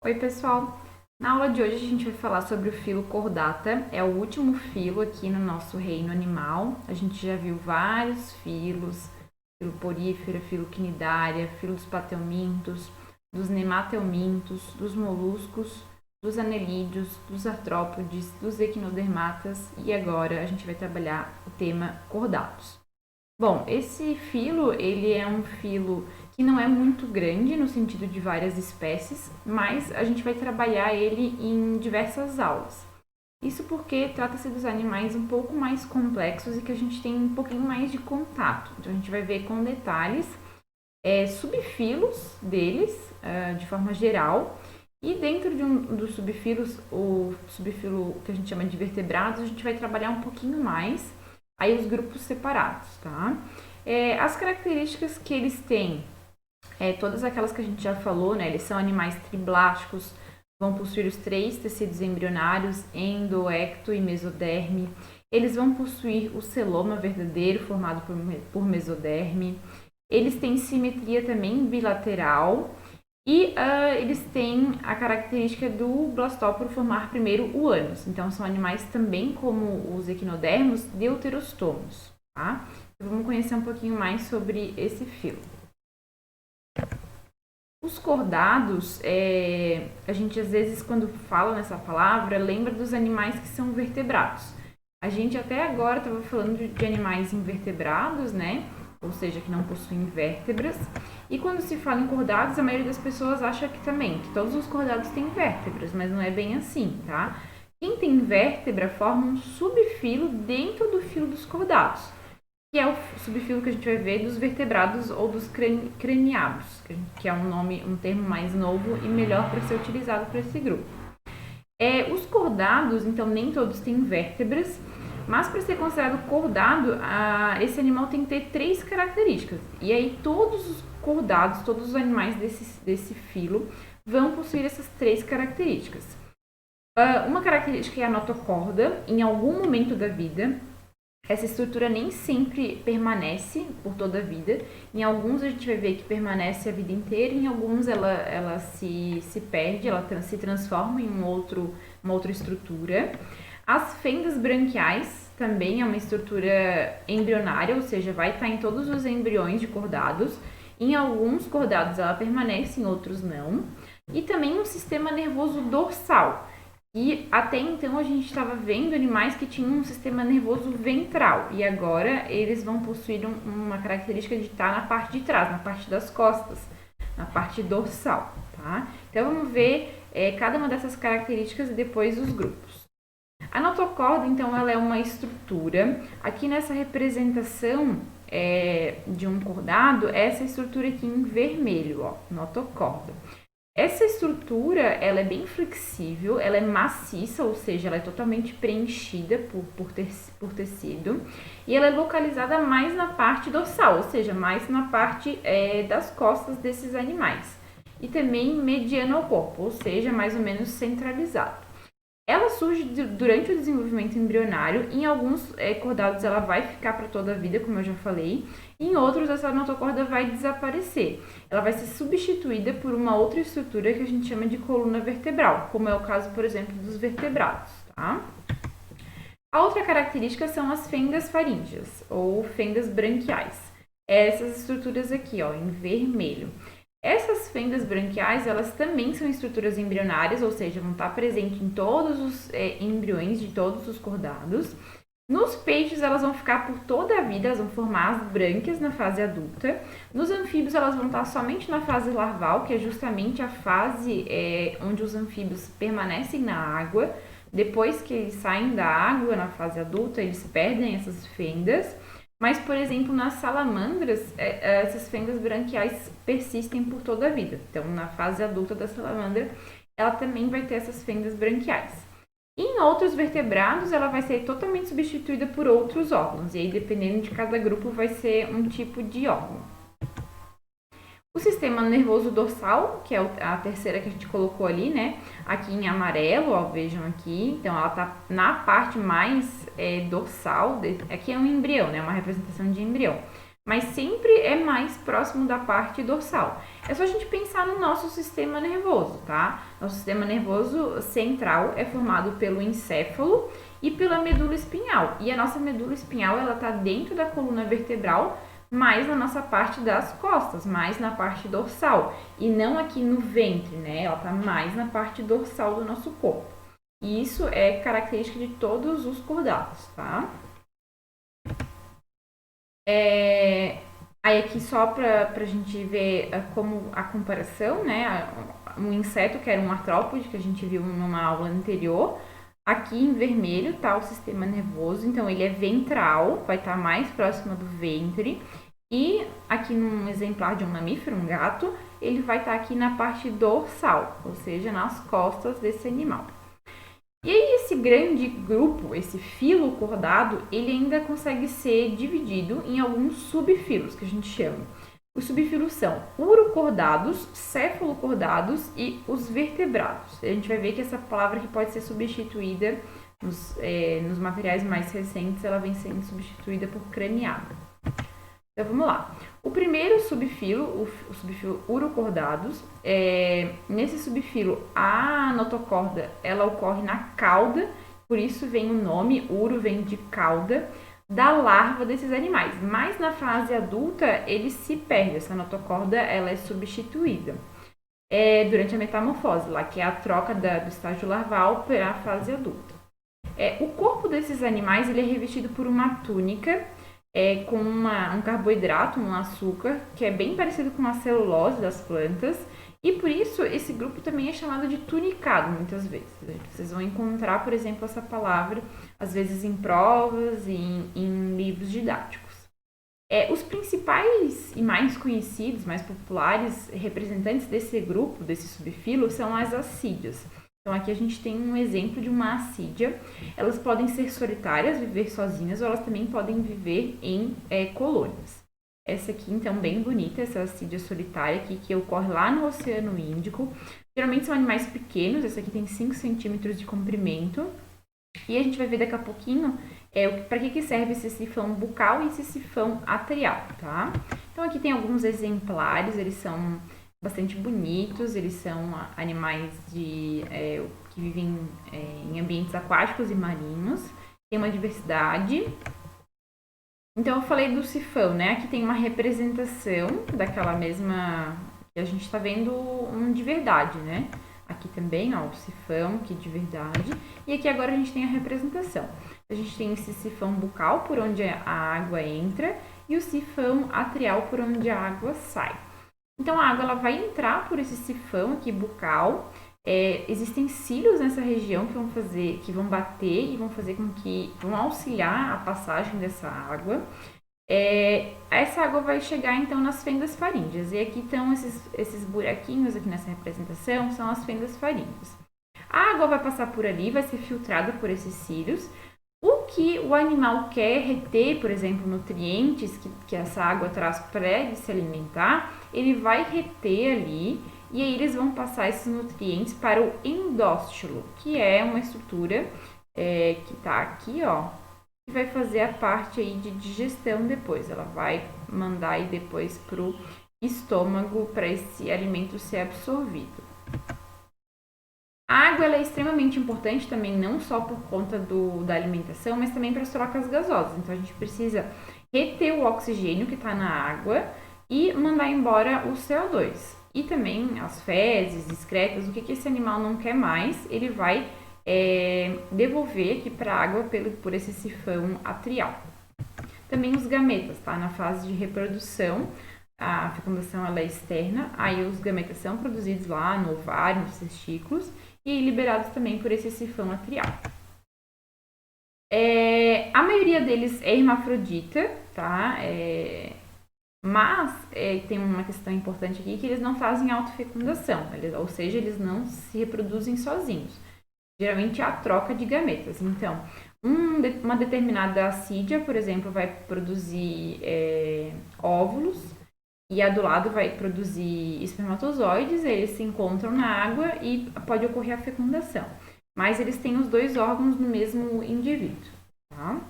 Oi, pessoal! Na aula de hoje a gente vai falar sobre o filo cordata. É o último filo aqui no nosso reino animal. A gente já viu vários filos, filo porífera, filo quinidária, filo dos plateumintos, dos nemateumintos, dos moluscos, dos anelídeos, dos artrópodes, dos equinodermatas e agora a gente vai trabalhar o tema cordatos. Bom, esse filo, ele é um filo que não é muito grande no sentido de várias espécies, mas a gente vai trabalhar ele em diversas aulas. Isso porque trata-se dos animais um pouco mais complexos e que a gente tem um pouquinho mais de contato. Então a gente vai ver com detalhes subfilos deles, de forma geral, e dentro dos subfilos, o subfilo que a gente chama de vertebrados, a gente vai trabalhar um pouquinho mais aí os grupos separados, tá? As características que eles têm, todas aquelas que a gente já falou, né? Eles são animais triblásticos, vão possuir os 3 tecidos embrionários, endo, ecto e mesoderme. Eles vão possuir o celoma verdadeiro, formado por mesoderme. Eles têm simetria também bilateral. E eles têm a característica do blastóporo formar primeiro o ânus. Então, são animais também, como os equinodermos, deuterostômos. Tá? Então, vamos conhecer um pouquinho mais sobre esse filo. Os cordados, a gente às vezes, quando fala nessa palavra, lembra dos animais que são vertebrados. A gente até agora estava falando de animais invertebrados, né? Ou seja, que não possuem vértebras. E quando se fala em cordados, a maioria das pessoas acha que também, que todos os cordados têm vértebras, mas não é bem assim, tá? Quem tem vértebra forma um subfilo dentro do filo dos cordados, que é o subfilo que a gente vai ver dos vertebrados ou dos craniados, que é um termo mais novo e melhor para ser utilizado para esse grupo. Os cordados, então, nem todos têm vértebras, mas para ser considerado cordado, esse animal tem que ter 3 características. E aí todos os cordados, todos os animais desse filo vão possuir essas 3 características. Uma característica é a notocorda. Em algum momento da vida, essa estrutura nem sempre permanece por toda a vida. Em alguns a gente vai ver que permanece a vida inteira, em alguns ela se perde, ela se transforma em uma outra estrutura. As fendas branquiais também é uma estrutura embrionária, ou seja, vai estar em todos os embriões de cordados. Em alguns cordados ela permanece, em outros não. E também um sistema nervoso dorsal. E até então a gente estava vendo animais que tinham um sistema nervoso ventral. E agora eles vão possuir uma característica de estar na parte de trás, na parte das costas, na parte dorsal, tá? Então vamos ver cada uma dessas características e depois os grupos. A notocorda, então, ela é uma estrutura. Aqui nessa representação de um cordado, essa estrutura aqui em vermelho, ó, notocorda. Essa estrutura, ela é bem flexível, ela é maciça, ou seja, ela é totalmente preenchida por tecido. E ela é localizada mais na parte dorsal, ou seja, mais na parte das costas desses animais. E também mediano ao corpo, ou seja, mais ou menos centralizado. Ela surge durante o desenvolvimento embrionário. Em alguns cordados ela vai ficar para toda a vida, como eu já falei. Em outros, essa notocorda vai desaparecer. Ela vai ser substituída por uma outra estrutura que a gente chama de coluna vertebral, como é o caso, por exemplo, dos vertebrados. Tá? A outra característica são as fendas faríngeas, ou fendas branquiais. Essas estruturas aqui, ó, em vermelho. Essas fendas branquiais, elas também são estruturas embrionárias, ou seja, vão estar presentes em todos os embriões de todos os cordados. Nos peixes, elas vão ficar por toda a vida, elas vão formar as brânquias na fase adulta. Nos anfíbios, elas vão estar somente na fase larval, que é justamente a fase onde os anfíbios permanecem na água. Depois que eles saem da água na fase adulta, eles perdem essas fendas. Mas, por exemplo, nas salamandras, essas fendas branquiais persistem por toda a vida. Então, na fase adulta da salamandra, ela também vai ter essas fendas branquiais. Em outros vertebrados, ela vai ser totalmente substituída por outros órgãos. E aí, dependendo de cada grupo, vai ser um tipo de órgão. O sistema nervoso dorsal, que é a terceira que a gente colocou ali, né? Aqui em amarelo, ó, vejam aqui. Então, ela tá na parte mais dorsal. Aqui é um embrião, né? Uma representação de embrião. mas sempre é mais próximo da parte dorsal. É só a gente pensar no nosso sistema nervoso, tá? Nosso sistema nervoso central é formado pelo encéfalo e pela medula espinhal. E a nossa medula espinhal, ela tá dentro da coluna vertebral, mais na nossa parte das costas, mais na parte dorsal. E não aqui no ventre, né? Ela tá mais na parte dorsal do nosso corpo. E isso é característica de todos os cordados, tá? Aí aqui só para a gente ver como a comparação, né? Um inseto que era um artrópode, que a gente viu numa aula anterior. Aqui em vermelho está o sistema nervoso, então ele é ventral, vai estar mais próximo do ventre. E aqui num exemplar de um mamífero, um gato, ele vai estar aqui na parte dorsal, ou seja, nas costas desse animal. E aí esse grande grupo, esse filo cordado, ele ainda consegue ser dividido em alguns subfilos, que a gente chama. Os subfilos são urocordados, cefalocordados e os vertebrados. A gente vai ver que essa palavra que pode ser substituída nos materiais mais recentes, ela vem sendo substituída por craniado. Então vamos lá. O primeiro subfilo, o subfilo urocordados, nesse subfilo a notocorda ela ocorre na cauda, por isso vem o nome, uro vem de cauda, da larva desses animais. Mas na fase adulta ele se perde, essa notocorda ela é substituída durante a metamorfose, lá que é a troca do estágio larval para a fase adulta. O corpo desses animais ele é revestido por uma túnica com um carboidrato, um açúcar, que é bem parecido com a celulose das plantas, e por isso esse grupo também é chamado de tunicado, muitas vezes. Vocês vão encontrar, por exemplo, essa palavra, às vezes em provas e em livros didáticos. Os principais e mais conhecidos, mais populares representantes desse grupo, desse subfilo, são as assídeas. Então, aqui a gente tem um exemplo de uma assídia. Elas podem ser solitárias, viver sozinhas, ou elas também podem viver em colônias. Essa aqui, então, bem bonita, essa assídia solitária aqui, que ocorre lá no Oceano Índico. Geralmente são animais pequenos, essa aqui tem 5 centímetros de comprimento. E a gente vai ver daqui a pouquinho para que serve esse sifão bucal e esse sifão atrial, tá? Então, aqui tem alguns exemplares, eles são bastante bonitos, eles são animais que vivem em ambientes aquáticos e marinhos, tem uma diversidade. Então eu falei do sifão, né? Aqui tem uma representação daquela mesma que a gente está vendo de verdade, né? Aqui também, ó, o sifão, que de verdade. E aqui agora a gente tem a representação. A gente tem esse sifão bucal, por onde a água entra, e o sifão atrial, por onde a água sai. Então, a água ela vai entrar por esse sifão aqui bucal. Existem cílios nessa região que vão bater e vão auxiliar a passagem dessa água. Essa água vai chegar, então, nas fendas faríngeas. E aqui estão esses buraquinhos aqui nessa representação, são as fendas faríngeas. A água vai passar por ali, vai ser filtrada por esses cílios. O que o animal quer reter, por exemplo, nutrientes que essa água traz para ele se alimentar, ele vai reter ali e aí eles vão passar esses nutrientes para o endóstilo, que é uma estrutura que está aqui, ó, que vai fazer a parte aí de digestão depois. Ela vai mandar aí depois para o estômago para esse alimento ser absorvido. A água ela é extremamente importante também, não só por conta da alimentação, mas também para as trocas gasosas. Então, a gente precisa reter o oxigênio que está na água e mandar embora o CO2. E também as fezes, excretas, o que esse animal não quer mais, ele vai devolver aqui para a água por esse sifão atrial. Também os gametas, tá? Na fase de reprodução, a fecundação ela é externa, aí os gametas são produzidos lá no ovário, nos testículos, e liberados também por esse sifão atrial. A maioria deles é hermafrodita, tá? Mas tem uma questão importante aqui que eles não fazem autofecundação, ou seja, eles não se reproduzem sozinhos. Geralmente há troca de gametas. Então, uma determinada assídia, por exemplo, vai produzir óvulos, e a do lado vai produzir espermatozoides, eles se encontram na água e pode ocorrer a fecundação. Mas eles têm os dois órgãos no mesmo indivíduo, tá?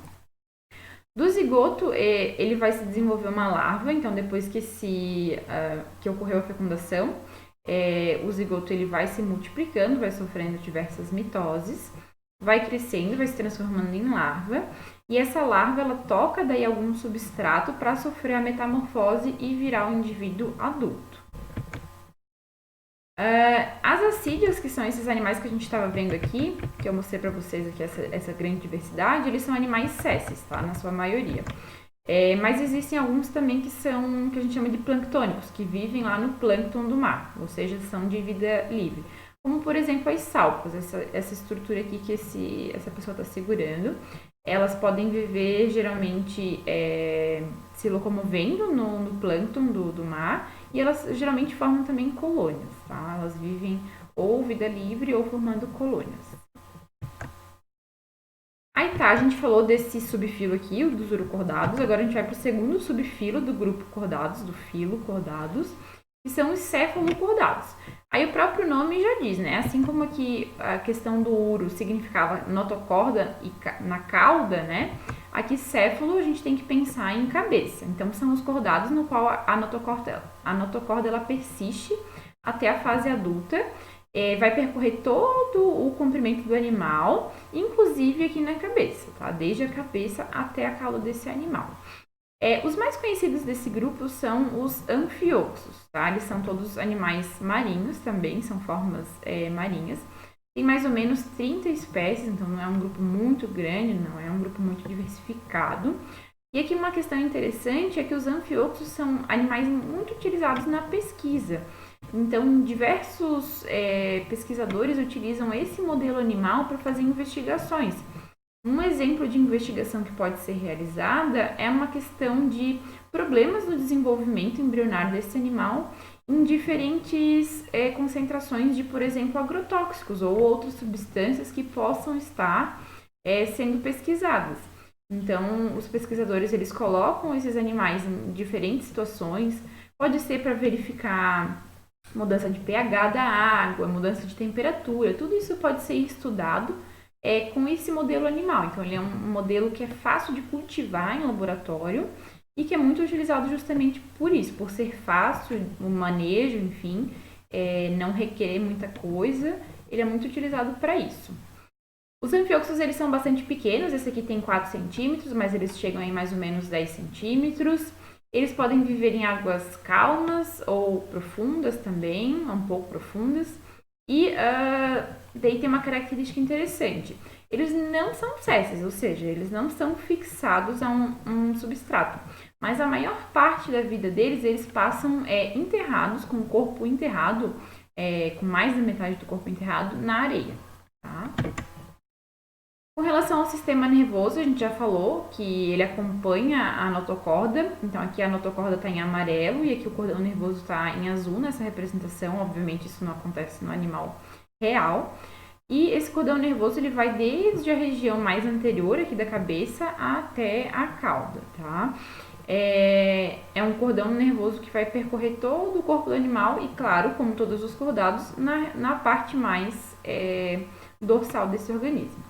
Do zigoto, ele vai se desenvolver uma larva, então depois que ocorreu a fecundação, o zigoto ele vai se multiplicando, vai sofrendo diversas mitoses, vai crescendo, vai se transformando em larva, e essa larva ela toca daí algum substrato para sofrer a metamorfose e virar um indivíduo adulto. As assídias, que são esses animais que a gente estava vendo aqui, que eu mostrei para vocês aqui, essa grande diversidade, eles são animais sésseis, tá? Na sua maioria. Mas existem alguns também que a gente chama de planctônicos, que vivem lá no plâncton do mar, ou seja, são de vida livre. Como, por exemplo, as salpas, essa estrutura aqui que essa pessoa está segurando. Elas podem viver, geralmente, se locomovendo no plâncton do mar, e elas geralmente formam também colônias, tá? Elas vivem ou vida livre ou formando colônias. Aí tá, a gente falou desse subfilo aqui, o dos urocordados. Agora a gente vai para o segundo subfilo do grupo cordados, do filo cordados, que são os céfalocordados. Aí o próprio nome já diz, né? Assim como aqui a questão do uro significava notocorda e na cauda, né? Aqui céfalo a gente tem que pensar em cabeça. Então são os cordados no qual a notocorda ela persiste até a fase adulta. Vai percorrer todo o comprimento do animal, inclusive aqui na cabeça, tá? Desde a cabeça até a cauda desse animal. Os mais conhecidos desse grupo são os anfioxos, tá? Eles são todos animais marinhos também, são formas marinhas. Tem mais ou menos 30 espécies, então não é um grupo muito grande, não é um grupo muito diversificado. E aqui uma questão interessante é que os anfioxos são animais muito utilizados na pesquisa. Então, diversos pesquisadores utilizam esse modelo animal para fazer investigações. Um exemplo de investigação que pode ser realizada é uma questão de problemas no desenvolvimento embrionário desse animal em diferentes concentrações de, por exemplo, agrotóxicos ou outras substâncias que possam estar sendo pesquisadas. Então, os pesquisadores eles colocam esses animais em diferentes situações, pode ser para verificar mudança de pH da água, mudança de temperatura, tudo isso pode ser estudado com esse modelo animal. Então, ele é um modelo que é fácil de cultivar em laboratório e que é muito utilizado justamente por isso, por ser fácil o manejo, enfim, não requerer muita coisa, ele é muito utilizado para isso. Os anfioxos, eles são bastante pequenos, esse aqui tem 4 centímetros, mas eles chegam em mais ou menos 10 centímetros. Eles podem viver em águas calmas ou profundas também, um pouco profundas. E daí tem uma característica interessante. Eles não são sésseis, ou seja, eles não são fixados a um substrato. Mas a maior parte da vida deles, eles passam enterrados, com o corpo enterrado, com mais da metade do corpo enterrado, na areia. Tá? Com relação ao sistema nervoso, a gente já falou que ele acompanha a notocorda. Então, aqui a notocorda está em amarelo e aqui o cordão nervoso está em azul nessa representação. Obviamente, isso não acontece no animal real. E esse cordão nervoso ele vai desde a região mais anterior aqui da cabeça até a cauda, tá? É um cordão nervoso que vai percorrer todo o corpo do animal e, claro, como todos os cordados, na parte mais dorsal desse organismo.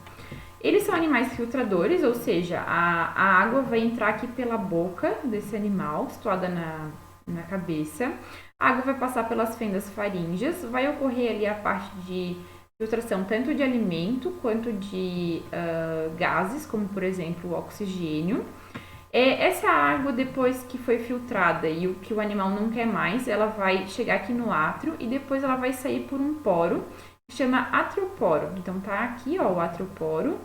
Eles são animais filtradores, ou seja, a água vai entrar aqui pela boca desse animal, situada na cabeça. A água vai passar pelas fendas faríngeas, vai ocorrer ali a parte de filtração tanto de alimento quanto de gases, como por exemplo o oxigênio. Essa água, depois que foi filtrada e o que o animal não quer mais, ela vai chegar aqui no átrio e depois ela vai sair por um poro que chama atrioporo. Então tá aqui, ó, o atrioporo.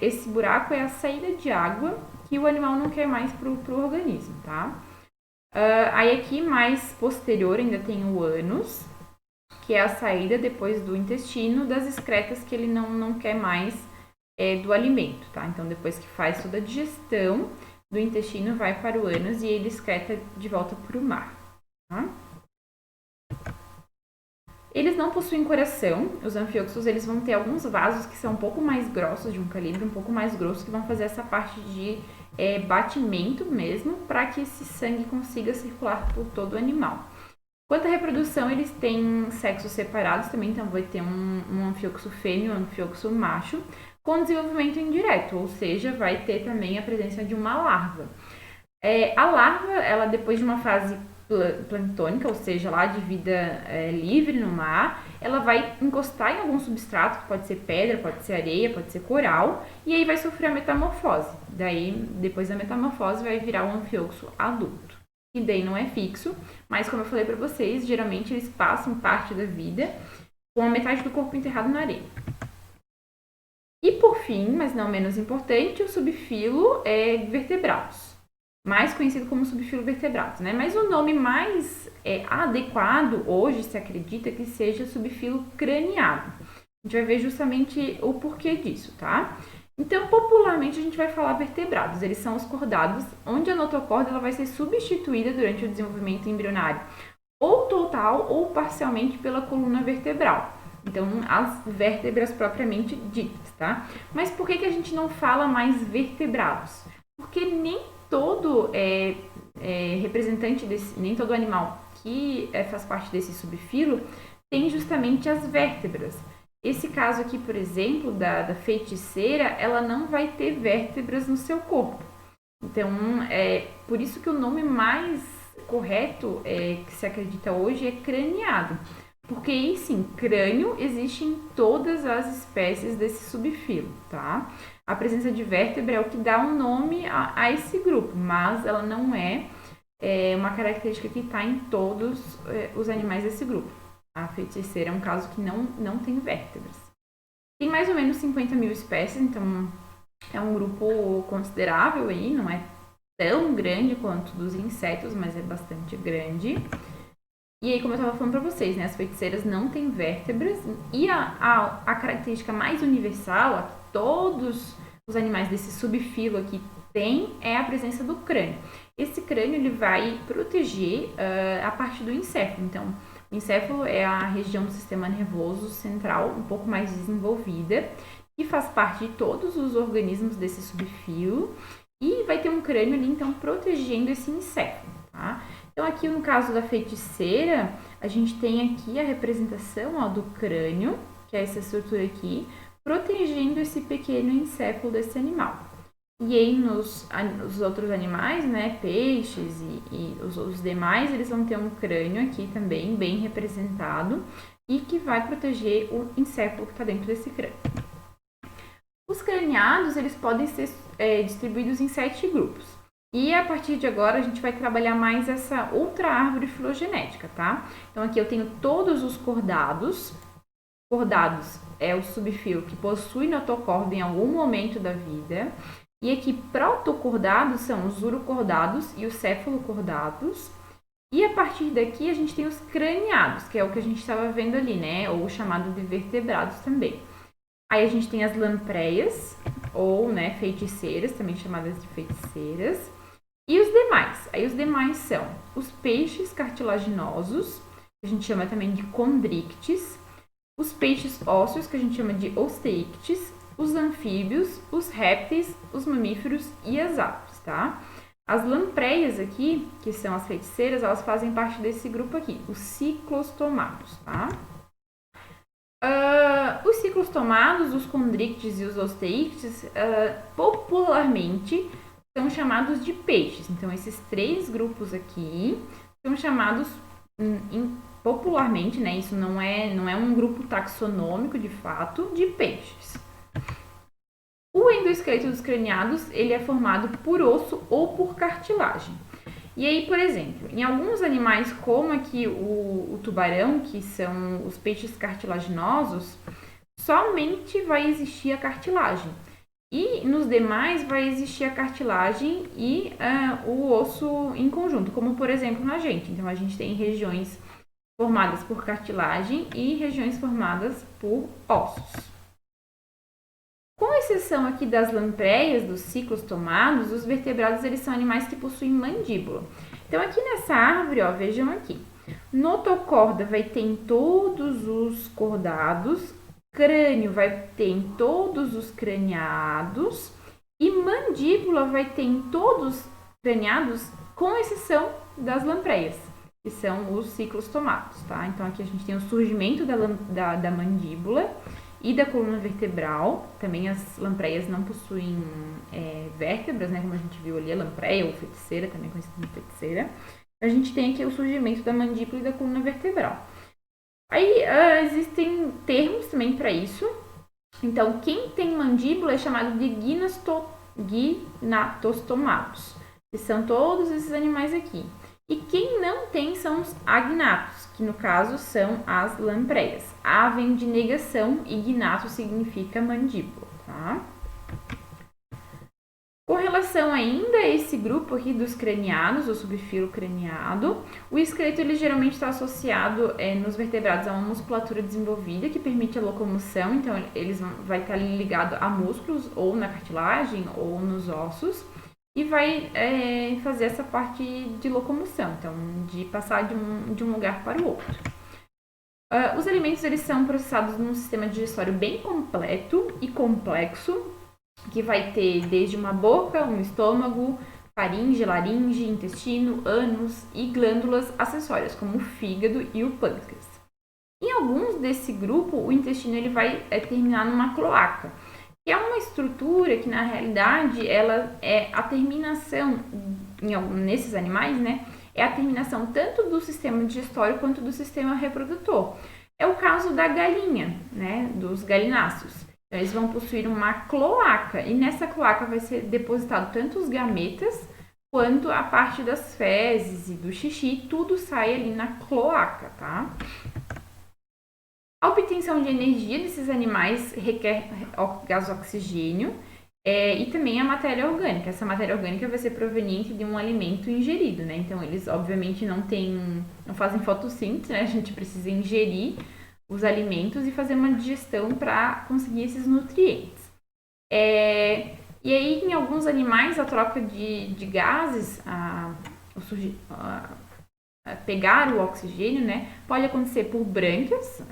Esse buraco é a saída de água que o animal não quer mais pro organismo, tá? Aí aqui mais posterior ainda tem o ânus, que é a saída depois do intestino das excretas que ele não quer mais do alimento, tá? Então depois que faz toda a digestão do intestino vai para o ânus e ele excreta de volta para o mar, tá? Eles não possuem coração, os anfioxos eles vão ter alguns vasos que são um pouco mais grossos, de um calibre um pouco mais grosso, que vão fazer essa parte de batimento mesmo, para que esse sangue consiga circular por todo o animal. Quanto à reprodução, eles têm sexos separados também, então vai ter um anfioxo fêmea e um anfioxo macho. com desenvolvimento indireto, ou seja, vai ter também a presença de uma larva. A larva, ela depois de uma fase planctônica, ou seja, lá de vida livre no mar, ela vai encostar em algum substrato, que pode ser pedra, pode ser areia, pode ser coral, e aí vai sofrer a metamorfose. Daí, depois da metamorfose, vai virar um anfíoxo adulto. E daí não é fixo, mas como eu falei para vocês, geralmente eles passam parte da vida com a metade do corpo enterrado na areia. E por fim, mas não menos importante, o subfilo vertebrados, mais conhecido como subfilo vertebrados, né? Mas o nome mais adequado hoje se acredita que seja subfilo craniado. A gente vai ver justamente o porquê disso, tá? Então, popularmente, a gente vai falar vertebrados. Eles são os cordados, onde a notocorda ela vai ser substituída durante o desenvolvimento embrionário, ou total ou parcialmente pela coluna vertebral. Então, as vértebras propriamente ditas, tá? Mas por que a gente não fala mais vertebrados? Porque nem todo representante nem todo animal que faz parte desse subfilo tem justamente as vértebras. Esse caso aqui, por exemplo, da feiticeira, ela não vai ter vértebras no seu corpo. Então, por isso que o nome mais correto que se acredita hoje é craniado. Porque aí sim, crânio existe em todas as espécies desse subfilo, tá? A presença de vértebra é o que dá um nome a esse grupo, mas ela não é uma característica que está em todos os animais desse grupo. A feiticeira é um caso que não tem vértebras. Tem mais ou menos 50 mil espécies, então é um grupo considerável aí, não é tão grande quanto dos insetos, mas é bastante grande. E aí, como eu estava falando para vocês, né, as feiticeiras não têm vértebras e a característica mais universal, a que todos os animais desse subfilo aqui têm, é a presença do crânio. Esse crânio ele vai proteger a parte do encéfalo. Então, o encéfalo é a região do sistema nervoso central um pouco mais desenvolvida, que faz parte de todos os organismos desse subfilo e vai ter um crânio ali, então, protegendo esse encéfalo, tá? Então, aqui no caso da feiticeira, a gente tem aqui a representação do crânio, que é essa estrutura aqui, protegendo esse pequeno encéfalo desse animal. E aí, nos outros animais, né, peixes e os demais, eles vão ter um crânio aqui também, bem representado, e que vai proteger o encéfalo que está dentro desse crânio. Os craniados, eles podem ser distribuídos em 7 grupos. E a partir de agora a gente vai trabalhar mais essa outra árvore filogenética, tá? Então aqui eu tenho todos os cordados. Cordados é o subfilo que possui notocorda em algum momento da vida. E aqui protocordados são os urocordados e os cefalocordados. E a partir daqui a gente tem os craniados, que é o que a gente estava vendo ali, né? Ou chamado de vertebrados também. Aí a gente tem as lampreias, ou feiticeiras, também chamadas de feiticeiras. E os demais? Aí os demais são os peixes cartilaginosos, que a gente chama também de condrictes, os peixes ósseos, que a gente chama de osteíctes, os anfíbios, os répteis, os mamíferos e as aves, tá? As lampreias aqui, que são as feiticeiras, elas fazem parte desse grupo aqui, os ciclostomados, tá? Os ciclostomados, os condrictes e os osteíctes, popularmente são chamados de peixes. Então, esses 3 grupos aqui são chamados popularmente, né? Isso não é um grupo taxonômico de fato, de peixes. O endoesqueleto dos craniados, ele é formado por osso ou por cartilagem. E aí, por exemplo, em alguns animais, como aqui o tubarão, que são os peixes cartilaginosos, somente vai existir a cartilagem. E nos demais vai existir a cartilagem e o osso em conjunto, como por exemplo na gente. Então, a gente tem regiões formadas por cartilagem e regiões formadas por ossos. Com exceção aqui das lampreias, dos ciclostomados, os vertebrados eles são animais que possuem mandíbula. Então, aqui nessa árvore, vejam aqui, notocorda vai ter em todos os cordados, crânio vai ter em todos os craniados e mandíbula vai ter em todos os craniados, com exceção das lampreias, que são os ciclostomados, tá? Então, aqui a gente tem o surgimento da mandíbula e da coluna vertebral. Também as lampreias não possuem vértebras, né, como a gente viu ali, a lampreia ou feiticeira, também conhecida como feiticeira. A gente tem aqui o surgimento da mandíbula e da coluna vertebral. Aí existem termos também para isso. Então, quem tem mandíbula é chamado de gnatostomatos, que são todos esses animais aqui. E quem não tem são os agnatos, que no caso são as lampreias. A vem de negação e gnato significa mandíbula, tá? Com relação ainda a esse grupo aqui dos cranianos, o subfilo craniado, o esqueleto ele geralmente está associado nos vertebrados a uma musculatura desenvolvida que permite a locomoção, então eles vai estar ligado a músculos ou na cartilagem ou nos ossos e vai fazer essa parte de locomoção, então de passar de um lugar para o outro. Os alimentos eles são processados num sistema digestório bem completo e complexo, que vai ter desde uma boca, um estômago, faringe, laringe, intestino, ânus e glândulas acessórias, como o fígado e o pâncreas. Em alguns desse grupo, o intestino ele vai terminar numa cloaca, que é uma estrutura que, na realidade, ela é a terminação, nesses animais, né, é a terminação tanto do sistema digestório quanto do sistema reprodutor. É o caso da galinha, né, dos galináceos. Então, eles vão possuir uma cloaca e nessa cloaca vai ser depositado tanto os gametas quanto a parte das fezes e do xixi, tudo sai ali na cloaca, tá? A obtenção de energia desses animais requer gás oxigênio e também a matéria orgânica. Essa matéria orgânica vai ser proveniente de um alimento ingerido, né? Então, eles obviamente não fazem fotossíntese, né? A gente precisa ingerir os alimentos e fazer uma digestão para conseguir esses nutrientes. E aí, em alguns animais, a troca de gases, pegar o oxigênio, né, pode acontecer por brânquias,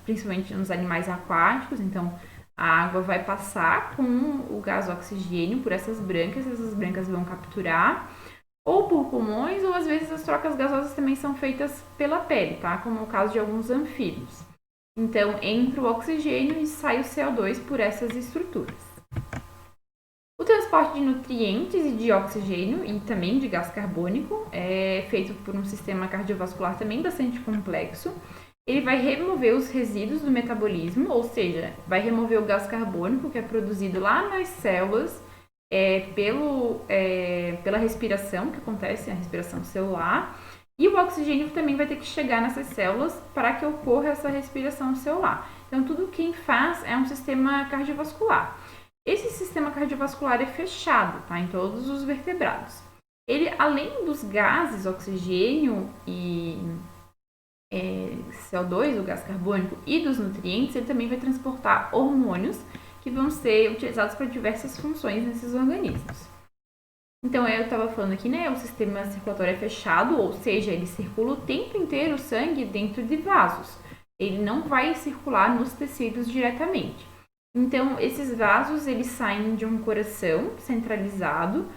principalmente nos animais aquáticos. Então, a água vai passar com o gás oxigênio por essas brânquias vão capturar, ou por pulmões, ou às vezes as trocas gasosas também são feitas pela pele, tá? Como no caso de alguns anfíbios. Então, entra o oxigênio e sai o CO2 por essas estruturas. O transporte de nutrientes e de oxigênio e também de gás carbônico é feito por um sistema cardiovascular também bastante complexo. Ele vai remover os resíduos do metabolismo, ou seja, vai remover o gás carbônico que é produzido lá nas células pela respiração que acontece, a respiração celular. E o oxigênio também vai ter que chegar nessas células para que ocorra essa respiração celular. Então, tudo quem faz é um sistema cardiovascular. Esse sistema cardiovascular é fechado, tá, em todos os vertebrados. Ele, além dos gases, oxigênio e CO2, o gás carbônico, e dos nutrientes, ele também vai transportar hormônios que vão ser utilizados para diversas funções nesses organismos. Então, eu estava falando aqui, né, o sistema circulatório é fechado, ou seja, ele circula o tempo inteiro o sangue dentro de vasos. Ele não vai circular nos tecidos diretamente. Então, esses vasos, eles saem de um coração centralizado,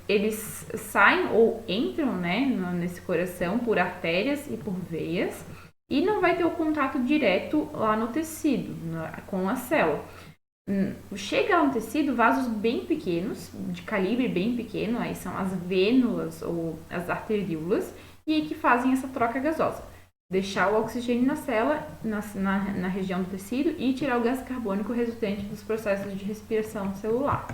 eles saem ou entram, né, nesse coração por artérias e por veias, e não vai ter o contato direto lá no tecido, com a célula. Chega lá no tecido vasos bem pequenos, de calibre bem pequeno, aí são as vênulas ou as arteríolas, e aí que fazem essa troca gasosa. Deixar o oxigênio na célula, na região do tecido, e tirar o gás carbônico resultante dos processos de respiração celular.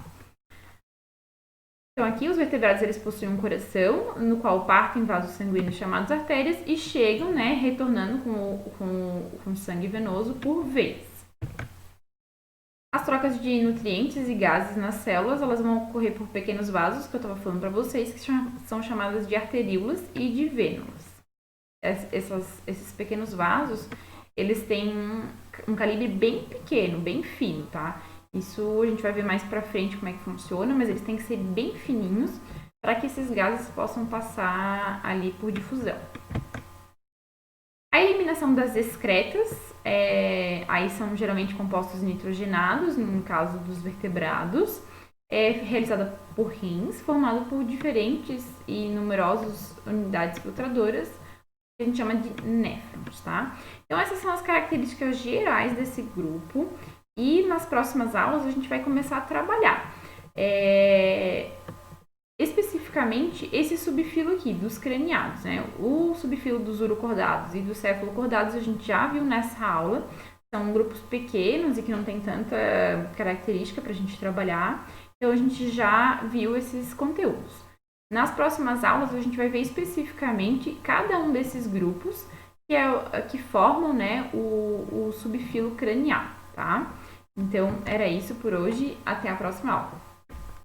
Então, aqui os vertebrados eles possuem um coração, no qual partem vasos sanguíneos chamados artérias e chegam, né, retornando com sangue venoso por veias. As trocas de nutrientes e gases nas células, elas vão ocorrer por pequenos vasos, que eu estava falando para vocês, que são chamadas de arteríolas e de vênulas. Esses pequenos vasos, eles têm um calibre bem pequeno, bem fino, tá? Isso a gente vai ver mais pra frente como é que funciona, mas eles têm que ser bem fininhos para que esses gases possam passar ali por difusão. A eliminação das excretas, aí são geralmente compostos nitrogenados, no caso dos vertebrados, é realizada por rins, formado por diferentes e numerosas unidades filtradoras, que a gente chama de néfrons, tá? Então, essas são as características gerais desse grupo e nas próximas aulas a gente vai começar a trabalhar. Especificamente, esse subfilo aqui, dos craniados, né? O subfilo dos urocordados e dos cefalocordados a gente já viu nessa aula. São grupos pequenos e que não tem tanta característica para a gente trabalhar. Então, a gente já viu esses conteúdos. Nas próximas aulas, a gente vai ver especificamente cada um desses grupos que formam, né, o subfilo cranial, tá? Então, era isso por hoje. Até a próxima aula.